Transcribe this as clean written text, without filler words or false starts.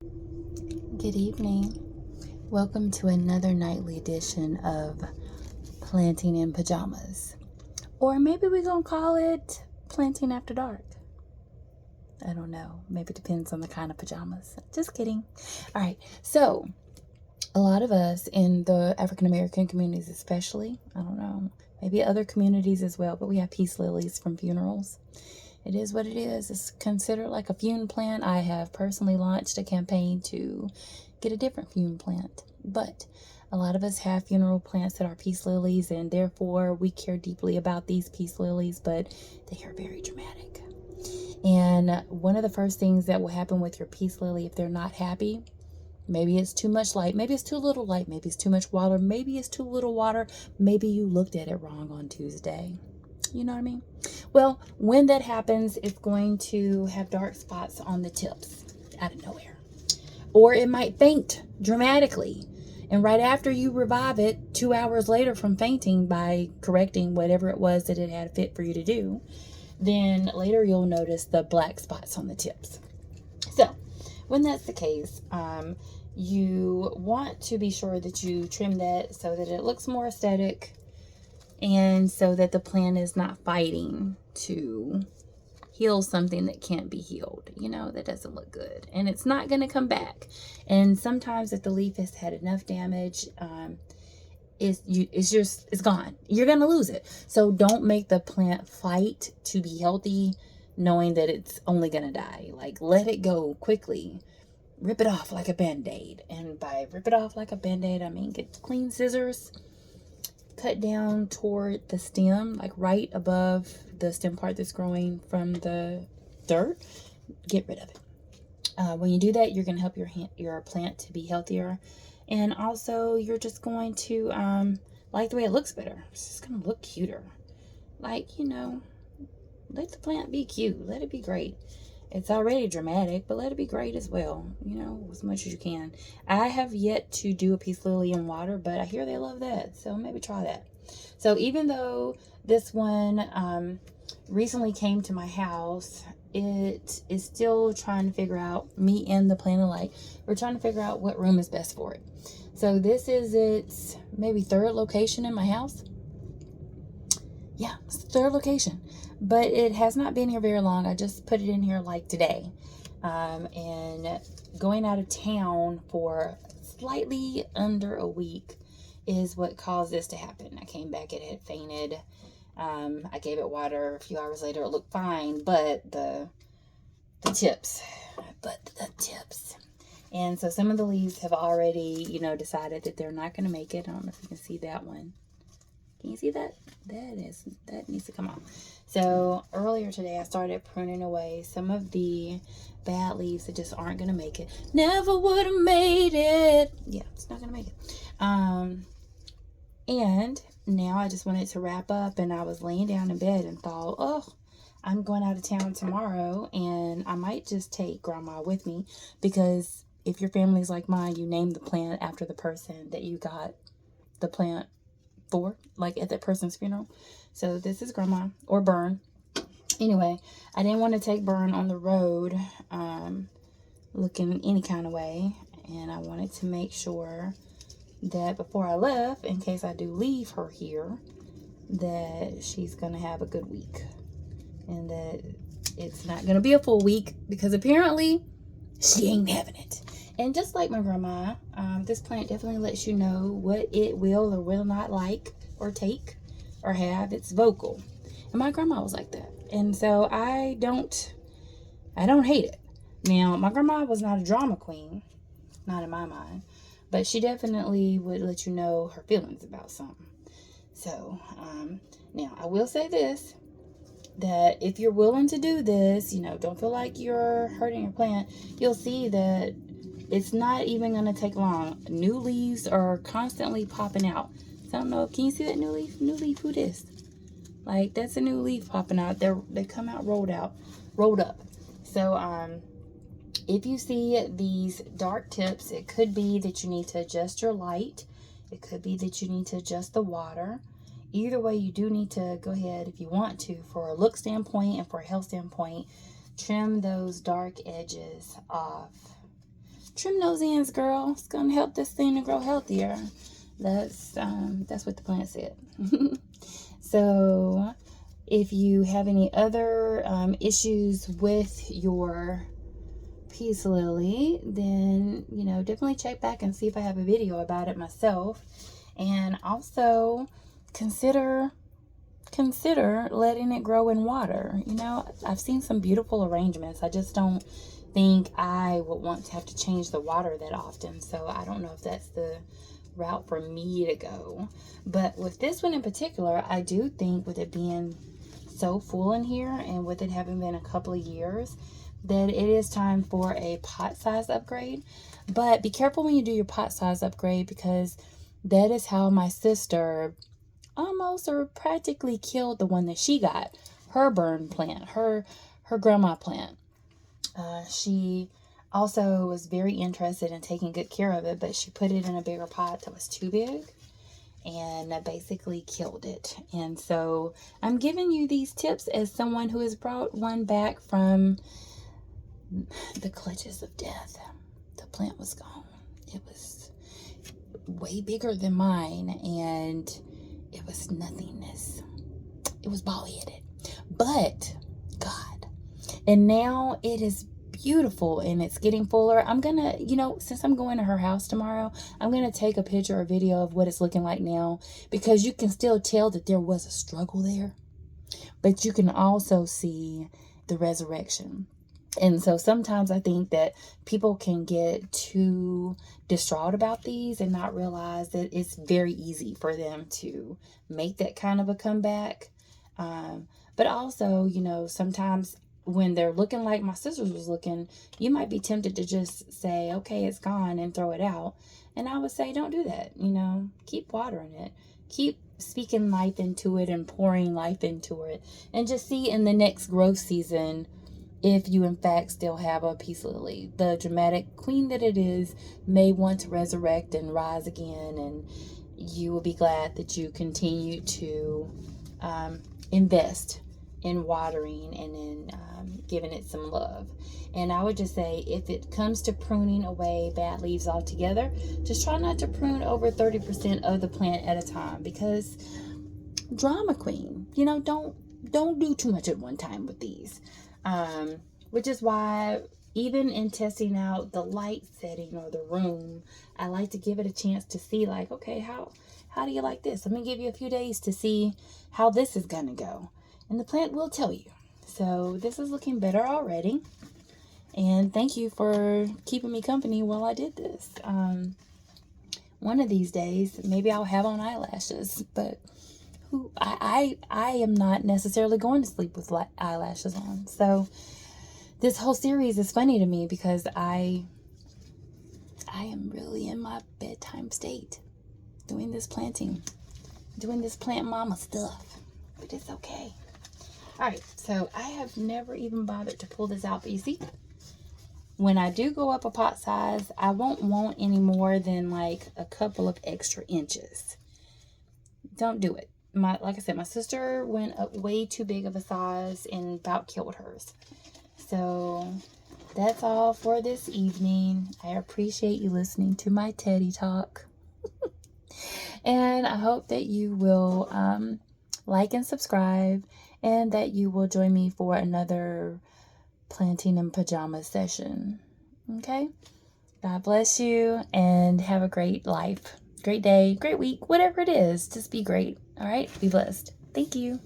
Good evening. Welcome to another nightly edition of Planting-N-Pajamas. Or maybe we're going to call it Planting After Dark. I don't know. Maybe it depends on the kind of pajamas. Just kidding. All right. So, a lot of us in the African American communities, especially, I don't know, maybe other communities as well, but we have peace lilies from funerals. It is what it is. It's considered like a fune plant. I have personally launched a campaign to get a different fune plant. But a lot of us have funeral plants that are peace lilies, and therefore we care deeply about these peace lilies, but they are very dramatic. And one of the first things that will happen with your peace lily, if they're not happy, maybe it's too much light, maybe it's too little light, maybe it's too much water, maybe it's too little water, maybe you looked at it wrong on Tuesday. You know what I mean? Well, when that happens, it's going to have dark spots on the tips out of nowhere. Or it might faint dramatically. And right after you revive it, 2 hours later from fainting by correcting whatever it was that it had fit for you to do, then later you'll notice the black spots on the tips. So when that's the case, you want to be sure that you trim that so that it looks more aesthetic, and so that the plant is not fighting to heal something that can't be healed. You know, that doesn't look good. And it's not going to come back. And sometimes if the leaf has had enough damage, it's gone. You're going to lose it. So don't make the plant fight to be healthy, knowing that it's only going to die. Like, let it go quickly. Rip it off like a Band-Aid. And by rip it off like a Band-Aid, I mean get clean scissors, cut down toward the stem, like right above the stem part that's growing from the dirt. Get rid of it. When you do that, you're going to help your plant to be healthier, and also you're just going to like the way it looks better. It's just going to look cuter. Like, you know, let the plant be cute. Let it be great. It's already dramatic, but let it be great as well, you know, as much as you can. I have yet to do a peace lily in water, but I hear they love that, so maybe try that. So even though this one recently came to my house, it is still trying to figure out, me and the plant alike, we're trying to figure out what room is best for it. So this is its maybe third location in my house. Yeah, it's the third location, but it has not been here very long. I just put it in here like today, and going out of town for slightly under a week is what caused this to happen. I came back, it had fainted. I gave it water. A few hours later, it looked fine, but the tips. And so some of the leaves have already, you know, decided that they're not going to make it. I don't know if you can see that one. Can you see that? That needs to come off. So earlier today, I started pruning away some of the bad leaves that just aren't going to make it. Never would have made it. Yeah, it's not going to make it. And now I just wanted to wrap up, and I was laying down in bed and thought, oh, I'm going out of town tomorrow, and I might just take Grandma with me, because if your family's like mine, you name the plant after the person that you got the plant for, like at that person's funeral. So this is Grandma, or Burn. Anyway, I didn't want to take Burn on the road looking any kind of way, and I wanted to make sure that before I left, in case I do leave her here, that she's gonna have a good week, and that it's not gonna be a full week, because apparently she ain't having it. And just like my grandma, this plant definitely lets you know what it will or will not like or take or have. It's vocal. And my grandma was like that. And so I don't hate it. Now, my grandma was not a drama queen, not in my mind, but she definitely would let you know her feelings about something. So, now I will say this, that if you're willing to do this, you know, don't feel like you're hurting your plant, you'll see that it's not even going to take long. New leaves are constantly popping out. So I don't know, can you see that new leaf? New leaf, who this? Like, that's a new leaf popping out. They come out rolled up. So, if you see these dark tips, it could be that you need to adjust your light. It could be that you need to adjust the water. Either way, you do need to go ahead, if you want to, for a look standpoint and for a health standpoint, trim those dark edges off. trim those ends, girl. It's gonna help this thing to grow healthier. That's what the plant said. So if you have any other issues with your peace lily, then definitely check back and see if I have a video about it myself. And also consider letting it grow in water. I've seen some beautiful arrangements. I just don't think I would want to have to change the water that often, so I don't know if that's the route for me to go. But with this one in particular, I do think with it being so full in here and with it having been a couple of years, that it is time for a pot size upgrade. But be careful when you do your pot size upgrade, because that is how my sister almost or practically killed the one that she got, her burn plant, her grandma plant. She also was very interested in taking good care of it, but she put it in a bigger pot that was too big and basically killed it. And so I'm giving you these tips as someone who has brought one back from the clutches of death. The plant was gone. It was way bigger than mine, and it was nothingness. It was bald-headed, but God. And now it is beautiful and it's getting fuller. I'm gonna, since I'm going to her house tomorrow, I'm gonna take a picture or video of what it's looking like now, because you can still tell that there was a struggle there, but you can also see the resurrection. And so sometimes I think that people can get too distraught about these and not realize that it's very easy for them to make that kind of a comeback. But also, sometimes when they're looking like my sister's was looking, you might be tempted to just say, okay, it's gone, and throw it out. And I would say, don't do that. Keep watering it. Keep speaking life into it and pouring life into it. And just see in the next growth season if you in fact still have a peace lily. The dramatic queen that it is may want to resurrect and rise again, and you will be glad that you continue to invest in watering and in giving it some love. And I would just say, if it comes to pruning away bad leaves altogether, just try not to prune over 30% of the plant at a time, because drama queen, don't do too much at one time with these. Which is why even in testing out the light setting or the room, I like to give it a chance to see, like, okay, how do you like this? Let me give you a few days to see how this is gonna go, and the plant will tell you. So this is looking better already, and thank you for keeping me company while I did this. One of these days maybe I'll have on eyelashes, but I am not necessarily going to sleep with eyelashes on. So this whole series is funny to me, because I am really in my bedtime state doing this plant mama stuff, but it's okay. All right, so I have never even bothered to pull this out, but you see, when I do go up a pot size, I won't want any more than like a couple of extra inches. Don't do it. Like I said, my sister went up way too big of a size and about killed hers. So that's all for this evening. I appreciate you listening to my Teddy talk. And I hope that you will like and subscribe, and that you will join me for another Planting-N-Pajamas session. Okay? God bless you, and have a great life. Great day, great week, whatever it is. Just be great. All right? Be blessed. Thank you.